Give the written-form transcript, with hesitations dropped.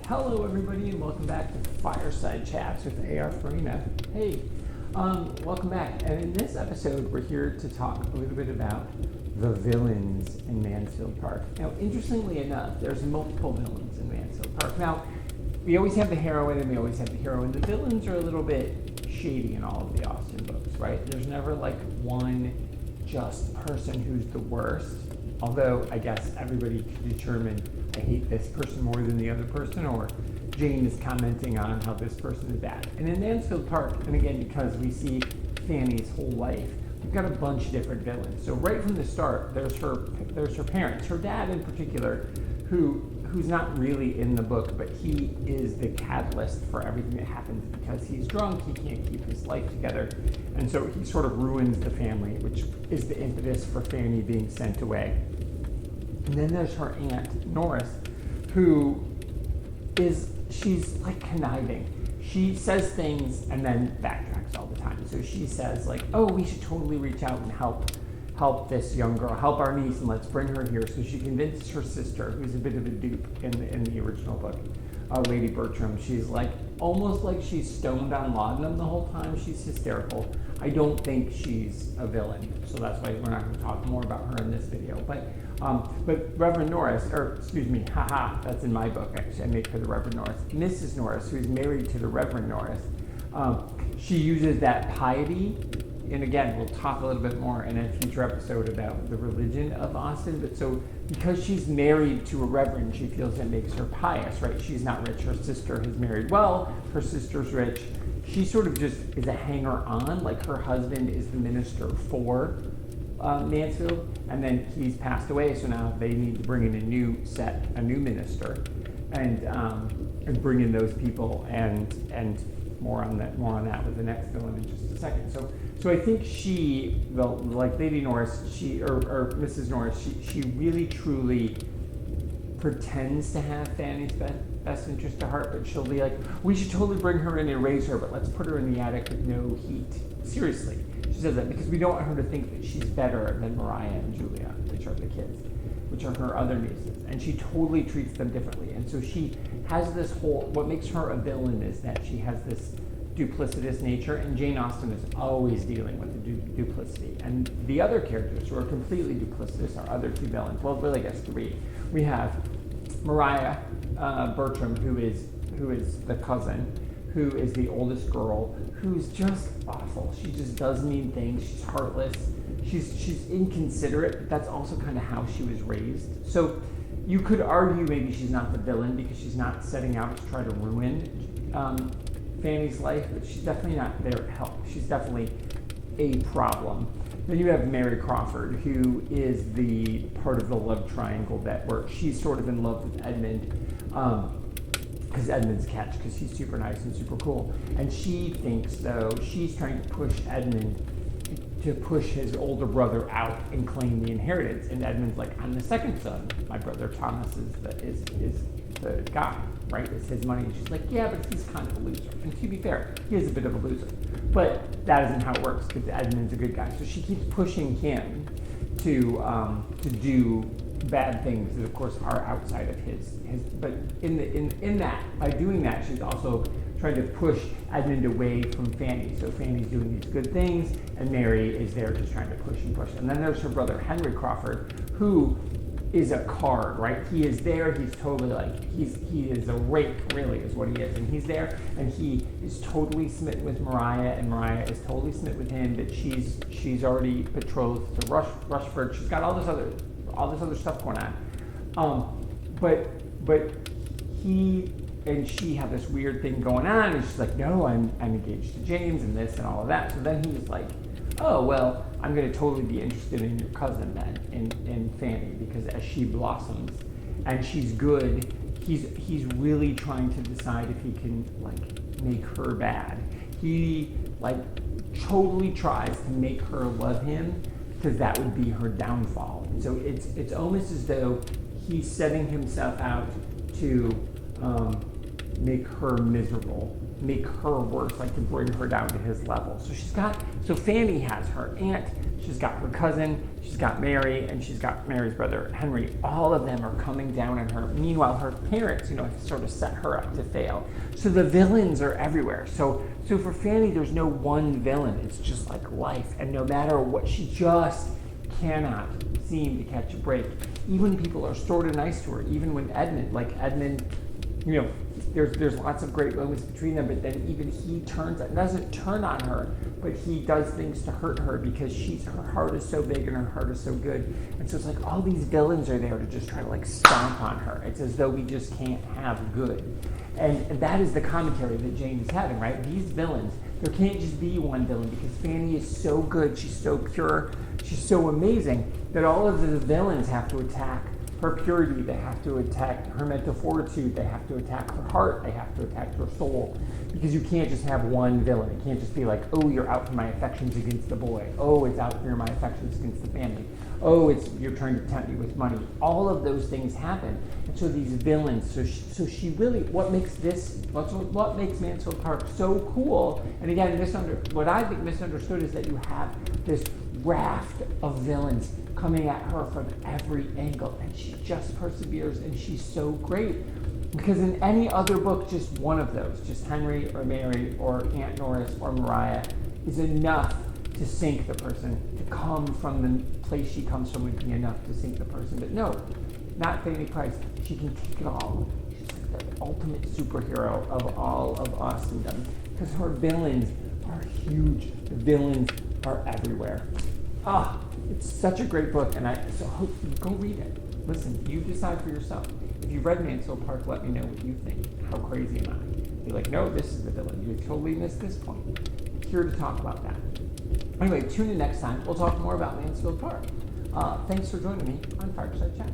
Hello everybody and welcome back to Fireside Chats with Farina. Hey, welcome back. And in this episode we're here to talk a little bit about the villains in Mansfield Park. Now, interestingly enough, there's multiple villains in Mansfield Park. Now, we always have the heroine and we always have the hero, and the villains are a little bit shady in all of the Austen books, right? There's never like one just person who's the worst. Although I guess everybody can determine I hate this person more than the other person, or Jane is commenting on how this person is bad. And in Mansfield Park, and again because we see Fanny's whole life, we've got a bunch of different villains. So right from the start, there's her parents, her dad in particular, who's not really in the book, but he is the catalyst for everything that happens because he's drunk, he can't keep his life together, and so he sort of ruins the family, which is the impetus for Fanny being sent away. And then there's her aunt, Norris, she's like conniving. She says things and then backtracks all the time. So she says like, oh, we should totally reach out and help this young girl, help our niece, and let's bring her here. So she convinces her sister, who's a bit of a dupe in the original book, Lady Bertram. She's like, almost like she's stoned on laudanum the whole time. She's hysterical. I don't think she's a villain, so that's why we're not going to talk more about her in this video. But Reverend Norris, that's in my book actually, I made her the Reverend Norris. Mrs. Norris, who's married to the Reverend Norris, she uses that piety, and again, we'll talk a little bit more in a future episode about the religion of Austen, but so because she's married to a reverend, she feels it makes her pious, right? She's not rich, her sister has married well, her sister's rich. She sort of just is a hanger-on, like her husband is the minister for Mansfield, and then he's passed away, so now they need to bring in a new minister, and bring in those people, and more on that with the next villain in just a second. So I think like Lady Norris, or Mrs. Norris, she really truly pretends to have Fanny's best interest at heart, but she'll be like, we should totally bring her in and raise her, but let's put her in the attic with no heat. Seriously, she says that because we don't want her to think that she's better than Mariah and Julia, which are the kids, which are her other nieces, and she totally treats them differently. And so she has this what makes her a villain is that she has this duplicitous nature, and Jane Austen is always dealing with the duplicity. And the other characters who are completely duplicitous are other two villains. Well, really, I guess three. We have Mariah Bertram, who is the cousin, who is the oldest girl, who's just awful. She just does mean things. She's heartless. She's inconsiderate, but that's also kind of how she was raised. So you could argue maybe she's not the villain because she's not setting out to try to ruin Fanny's life, but she's definitely not there to help. She's definitely a problem. Then you have Mary Crawford, who is the part of the love triangle where she's sort of in love with Edmund, because Edmund's catch, because he's super nice and super cool. And she thinks, though, she's trying to push Edmund to push his older brother out and claim the inheritance. And Edmund's like, I'm the second son. My brother Thomas is the guy, right? It's his money. And she's like, yeah, but he's kind of a loser. And to be fair, he is a bit of a loser. But that isn't how it works, because Edmund's a good guy. So she keeps pushing him to do bad things that, of course, are outside of his. But in that, by doing that, she's also trying to push Edmund away from Fanny. So Fanny's doing these good things, and Mary is there just trying to push and push. And then there's her brother Henry Crawford, who is a card, right? He is there. He's totally like he is a rake, really, is what he is. And he's there, and he is totally smitten with Mariah, and Mariah is totally smitten with him. But she's already betrothed to Rushford. She's got all this other stuff going on. But he and she have this weird thing going on, and she's like, no, I'm engaged to James and this and all of that. So then he's like, oh, well, I'm going to totally be interested in your cousin then, in Fanny, because as she blossoms and she's good, he's really trying to decide if he can like make her bad. He like totally tries to make her love him because that would be her downfall. So it's almost as though he's setting himself out to make her miserable, make her worse, like to bring her down to his level. So Fanny has her aunt, she's got her cousin, she's got Mary, and she's got Mary's brother Henry. All of them are coming down on her. Meanwhile, her parents, have sort of set her up to fail. So the villains are everywhere. So for Fanny, there's no one villain. It's just like life. And no matter what, she just cannot seem to catch a break. Even people are sort of nice to her. Even when Edmund, there's lots of great moments between them, but then even he doesn't turn on her, but he does things to hurt her because her heart is so big and her heart is so good. And so it's like all these villains are there to just try to stomp on her. It's as though we just can't have good. And that is the commentary that Jane is having, right? These villains, there can't just be one villain because Fanny is so good, she's so pure, she's so amazing that all of the villains have to attack her purity, they have to attack her mental fortitude, they have to attack her heart, they have to attack her soul. Because you can't just have one villain. It can't just be like, oh, you're out for my affections against the boy. Oh, it's out for my affections against the family. Oh, you're trying to tempt me with money. All of those things happen. And so these villains, so she really, what makes Mansfield Park so cool, and again, what I think misunderstood is that you have this raft of villains coming at her from every angle, and she just perseveres, and she's so great. Because in any other book, just one of those, just Henry or Mary or Aunt Norris or Mariah, is enough to sink the person, to come from the place she comes from would be enough to sink the person. But no, not Fanny Price. She can take it all. She's like the ultimate superhero of all of Austendom. Because her villains are huge. The villains are everywhere. It's such a great book, and so hope you go read it. Listen, you decide for yourself. If you've read Mansfield Park, let me know what you think. How crazy am I? You're like, no, this is the villain. You totally missed this point. Here to talk about that. Anyway, tune in next time. We'll talk more about Mansfield Park. Thanks for joining me on Fireside Chats.